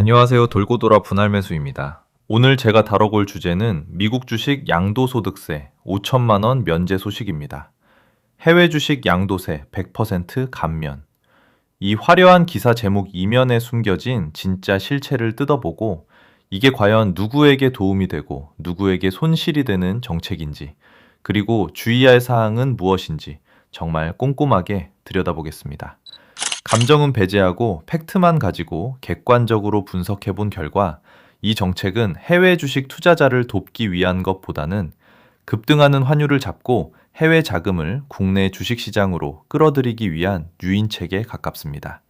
안녕하세요. 돌고 돌아 분할 매수입니다. 오늘 제가 다뤄볼 주제는 미국 주식 양도소득세 5천만 원 면제 소식입니다. 해외 주식 양도세 100% 감면. 이 화려한 기사 제목 이면에 숨겨진 진짜 실체를 뜯어보고 이게 과연 누구에게 도움이 되고 누구에게 손실이 되는 정책인지, 그리고 주의할 사항은 무엇인지 정말 꼼꼼하게 들여다보겠습니다. 감정은 배제하고 팩트만 가지고 객관적으로 분석해 본 결과 이 정책은 해외 주식 투자자를 돕기 위한 것보다는 급등하는 환율을 잡고 해외 자금을 국내 주식 시장으로 끌어들이기 위한 유인책에 가깝습니다.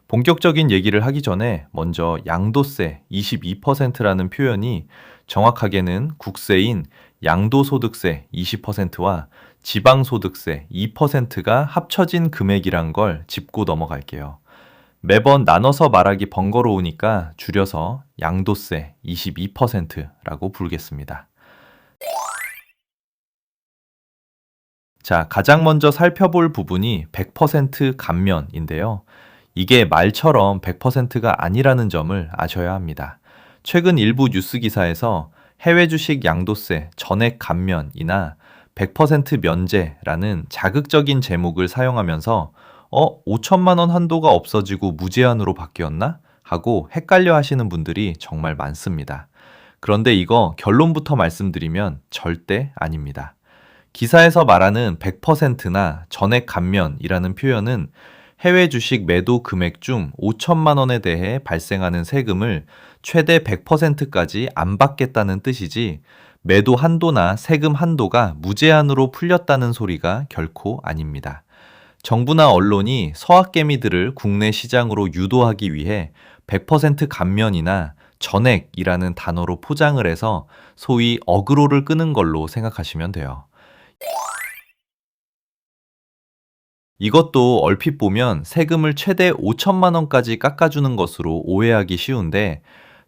본격적인 얘기를 하기 전에 먼저 양도세 22%라는 표현이 정확하게는 국세인 양도소득세 20%와 지방소득세 2%가 합쳐진 금액이란 걸 짚고 넘어갈게요. 매번 나눠서 말하기 번거로우니까 줄여서 양도세 22%라고 부르겠습니다. 자, 가장 먼저 살펴볼 부분이 100% 감면인데요. 이게 말처럼 100%가 아니라는 점을 아셔야 합니다. 최근 일부 뉴스 기사에서 해외 주식 양도세 전액 감면이나 100% 면제라는 자극적인 제목을 사용하면서 5천만 원 한도가 없어지고 무제한으로 바뀌었나? 하고 헷갈려 하시는 분들이 정말 많습니다. 그런데 이거 결론부터 말씀드리면 절대 아닙니다. 기사에서 말하는 100%나 전액 감면이라는 표현은 해외 주식 매도 금액 중 5천만 원에 대해 발생하는 세금을 최대 100%까지 안 받겠다는 뜻이지, 매도 한도나 세금 한도가 무제한으로 풀렸다는 소리가 결코 아닙니다. 정부나 언론이 서학개미들을 국내 시장으로 유도하기 위해 100% 감면이나 전액이라는 단어로 포장을 해서 소위 어그로를 끄는 걸로 생각하시면 돼요. 이것도 얼핏 보면 세금을 최대 5천만 원까지 깎아주는 것으로 오해하기 쉬운데,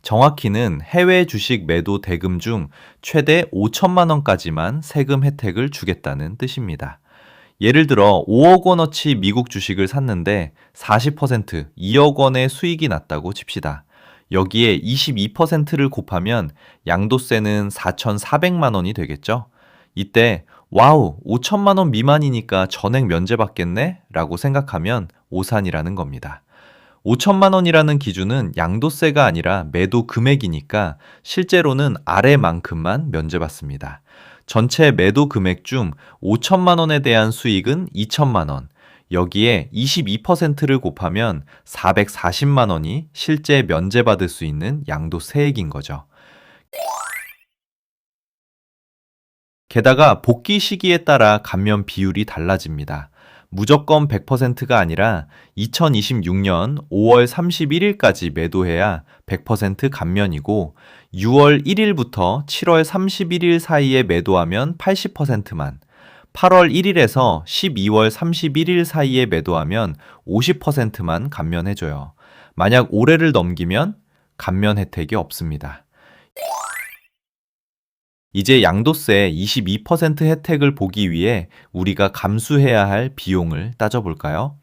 정확히는 해외 주식 매도 대금 중 최대 5천만 원까지만 세금 혜택을 주겠다는 뜻입니다. 예를 들어 5억 원어치 미국 주식을 샀는데 40% 2억 원의 수익이 났다고 칩시다. 여기에 22%를 곱하면 양도세는 4,400만 원이 되겠죠? 이때 와우, 5천만 원 미만이니까 전액 면제받겠네? 라고 생각하면 오산이라는 겁니다. 5천만 원이라는 기준은 양도세가 아니라 매도 금액이니까 실제로는 아래만큼만 면제받습니다. 전체 매도 금액 중 5천만 원에 대한 수익은 2천만 원, 여기에 22%를 곱하면 440만 원이 실제 면제받을 수 있는 양도세액인 거죠. 게다가 복귀 시기에 따라 감면 비율이 달라집니다. 무조건 100%가 아니라 2026년 5월 31일까지 매도해야 100% 감면이고, 6월 1일부터 7월 31일 사이에 매도하면 80%만, 8월 1일에서 12월 31일 사이에 매도하면 50%만 감면해줘요. 만약 올해를 넘기면 감면 혜택이 없습니다. 이제 양도세 22% 혜택을 보기 위해 우리가 감수해야 할 비용을 따져볼까요?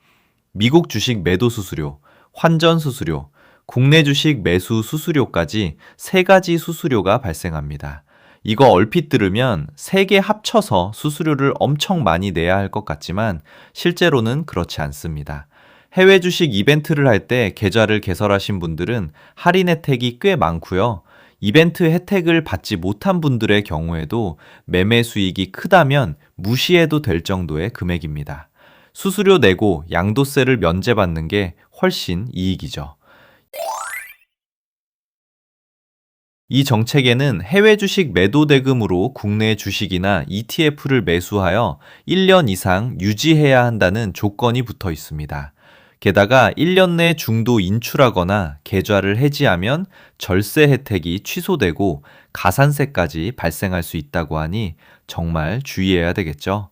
미국 주식 매도 수수료, 환전 수수료, 국내 주식 매수 수수료까지 세 가지 수수료가 발생합니다. 이거 얼핏 들으면 세 개 합쳐서 수수료를 엄청 많이 내야 할 것 같지만 실제로는 그렇지 않습니다. 해외 주식 이벤트를 할 때 계좌를 개설하신 분들은 할인 혜택이 꽤 많고요. 이벤트 혜택을 받지 못한 분들의 경우에도 매매 수익이 크다면 무시해도 될 정도의 금액입니다. 수수료 내고 양도세를 면제받는 게 훨씬 이익이죠. 이 정책에는 해외 주식 매도 대금으로 국내 주식이나 ETF를 매수하여 1년 이상 유지해야 한다는 조건이 붙어 있습니다. 게다가 1년 내 중도 인출하거나 계좌를 해지하면 절세 혜택이 취소되고 가산세까지 발생할 수 있다고 하니 정말 주의해야 되겠죠.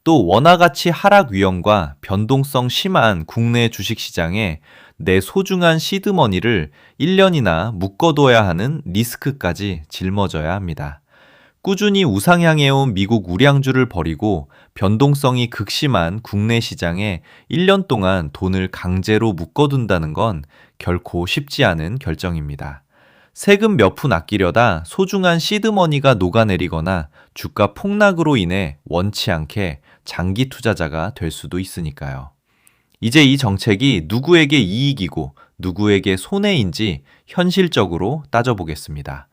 또 원화 가치 하락 위험과 변동성 심한 국내 주식시장에 내 소중한 시드머니를 1년이나 묶어둬야 하는 리스크까지 짊어져야 합니다. 꾸준히 우상향해온 미국 우량주를 버리고 변동성이 극심한 국내 시장에 1년 동안 돈을 강제로 묶어둔다는 건 결코 쉽지 않은 결정입니다. 세금 몇 푼 아끼려다 소중한 시드머니가 녹아내리거나 주가 폭락으로 인해 원치 않게 장기 투자자가 될 수도 있으니까요. 이제 이 정책이 누구에게 이익이고 누구에게 손해인지 현실적으로 따져보겠습니다.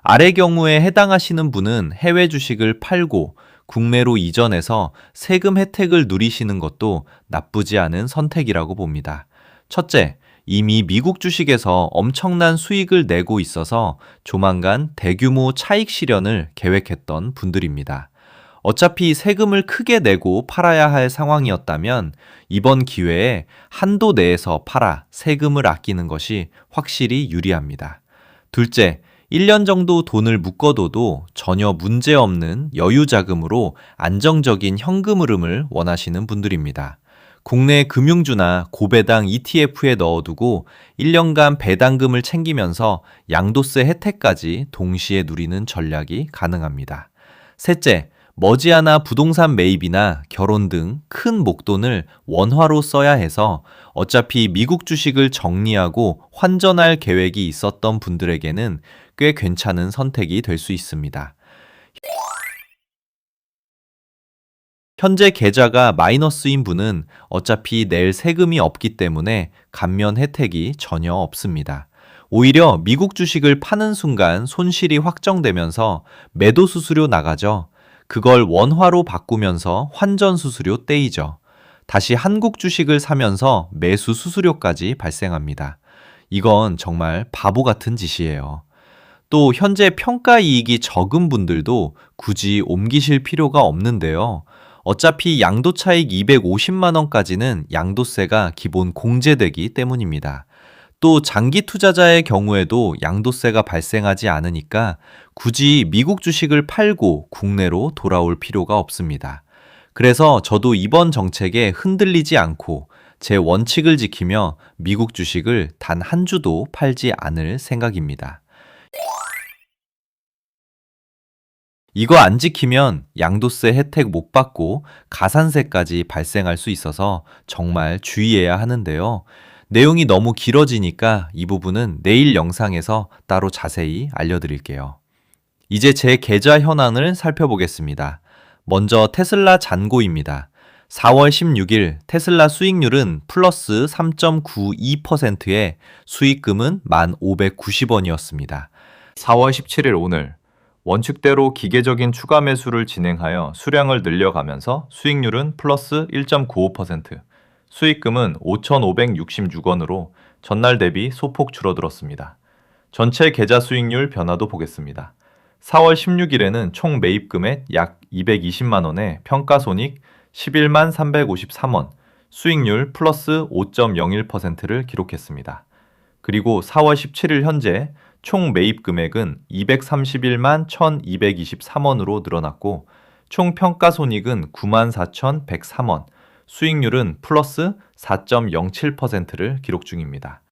아래 경우에 해당하시는 분은 해외 주식을 팔고 국내로 이전해서 세금 혜택을 누리시는 것도 나쁘지 않은 선택이라고 봅니다. 첫째, 이미 미국 주식에서 엄청난 수익을 내고 있어서 조만간 대규모 차익 실현을 계획했던 분들입니다. 어차피 세금을 크게 내고 팔아야 할 상황이었다면 이번 기회에 한도 내에서 팔아 세금을 아끼는 것이 확실히 유리합니다. 둘째, 1년 정도 돈을 묶어둬도 전혀 문제없는 여유 자금으로 안정적인 현금 흐름을 원하시는 분들입니다. 국내 금융주나 고배당 ETF에 넣어두고 1년간 배당금을 챙기면서 양도세 혜택까지 동시에 누리는 전략이 가능합니다. 셋째, 머지않아 부동산 매입이나 결혼 등 큰 목돈을 원화로 써야 해서 어차피 미국 주식을 정리하고 환전할 계획이 있었던 분들에게는 꽤 괜찮은 선택이 될 수 있습니다. 현재 계좌가 마이너스인 분은 어차피 낼 세금이 없기 때문에 감면 혜택이 전혀 없습니다. 오히려 미국 주식을 파는 순간 손실이 확정되면서 매도 수수료 나가죠. 그걸 원화로 바꾸면서 환전 수수료 떼이죠. 다시 한국 주식을 사면서 매수 수수료까지 발생합니다. 이건 정말 바보 같은 짓이에요. 또 현재 평가 이익이 적은 분들도 굳이 옮기실 필요가 없는데요. 어차피 양도 차익 250만 원까지는 양도세가 기본 공제되기 때문입니다. 또 장기 투자자의 경우에도 양도세가 발생하지 않으니까 굳이 미국 주식을 팔고 국내로 돌아올 필요가 없습니다. 그래서 저도 이번 정책에 흔들리지 않고 제 원칙을 지키며 미국 주식을 단 한 주도 팔지 않을 생각입니다. 이거 안 지키면 양도세 혜택 못 받고 가산세까지 발생할 수 있어서 정말 주의해야 하는데요. 내용이 너무 길어지니까 이 부분은 내일 영상에서 따로 자세히 알려드릴게요. 이제 제 계좌 현황을 살펴보겠습니다. 먼저 테슬라 잔고입니다. 4월 16일 테슬라 수익률은 플러스 3.92%에 수익금은 1,590원이었습니다. 4월 17일 오늘 원칙대로 기계적인 추가 매수를 진행하여 수량을 늘려가면서 수익률은 플러스 1.95%, 수익금은 5,566원으로 전날 대비 소폭 줄어들었습니다. 전체 계좌 수익률 변화도 보겠습니다. 4월 16일에는 총 매입 금액 약 220만 원에 평가손익 11만 353원, 수익률 플러스 5.01%를 기록했습니다. 그리고 4월 17일 현재 총 매입 금액은 231만 1,223원으로 늘어났고 총 평가손익은 9만 4,103원, 수익률은 플러스 4.07%를 기록 중입니다.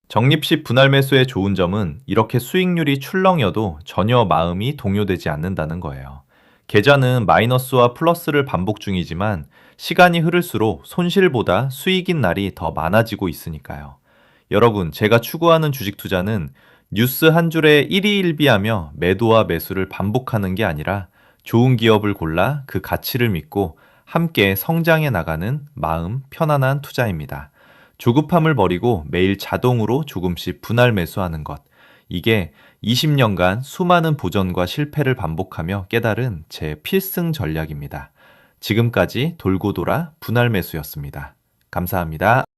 적립식 분할 매수의 좋은 점은 이렇게 수익률이 출렁여도 전혀 마음이 동요되지 않는다는 거예요. 계좌는 마이너스와 플러스를 반복 중이지만 시간이 흐를수록 손실보다 수익인 날이 더 많아지고 있으니까요. 여러분, 제가 추구하는 주식 투자는 뉴스 한 줄에 일희일비하며 매도와 매수를 반복하는 게 아니라 좋은 기업을 골라 그 가치를 믿고 함께 성장해 나가는 마음 편안한 투자입니다. 조급함을 버리고 매일 자동으로 조금씩 분할 매수하는 것. 이게 20년간 수많은 도전과 실패를 반복하며 깨달은 제 필승 전략입니다. 지금까지 돌고 돌아 분할 매수였습니다. 감사합니다.